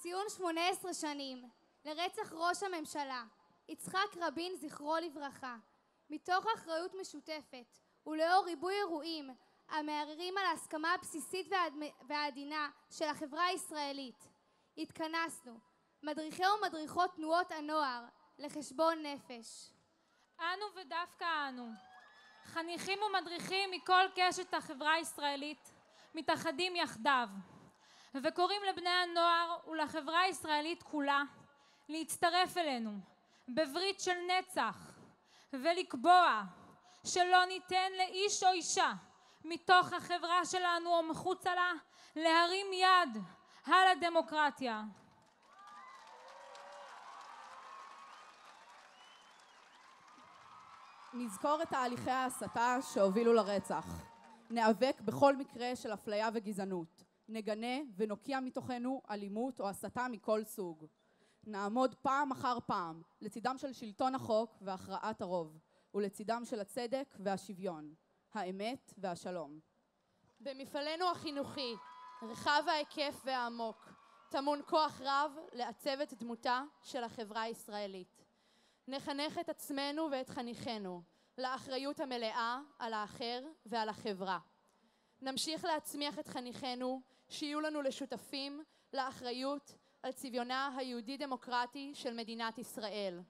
ציון 18 שנים לרצח ראש הממשלה יצחק רבין זכרו לברכה, מתוך אחריות משותפת ולאור ריבוי אירועים המערערים על ההסכמה הבסיסית והעדינה של החברה הישראלית, התכנסנו מדריכי ומדריכות תנועות הנוער לחשבון נפש. אנו ודווקא אנו, חניכים ומדריכים מכל קשת החברה הישראלית, מתאחדים יחדיו וקוראים לבני הנוער ולחברה הישראלית כולה להצטרף אלינו בברית של נצח ולקבוע שלא ניתן לאיש או אישה מתוך החברה שלנו או מחוצה לה להרים יד על הדמוקרטיה. נזכור את תהליכי ההסתה שהובילו לרצח. ניאבק בכל מקרה של אפליה וגזענות. נגנה ונוקיע מתוכנו אלימות או הסתה מכל סוג. נעמוד פעם אחר פעם לצידם של שלטון החוק והכרעת הרוב, ולצידם של הצדק והשוויון, האמת והשלום. במפעלנו החינוכי, רחב ההיקף והעמוק, טמון כוח רב לעצב את דמותה של החברה הישראלית. נחנך את עצמנו ואת חניכנו לאחריות המלאה על האחר ועל החברה. נמשיך להצמיח את חניכנו שיהיו לנו לשותפים לאחריות על צביונה היהודי דמוקרטי של מדינת ישראל.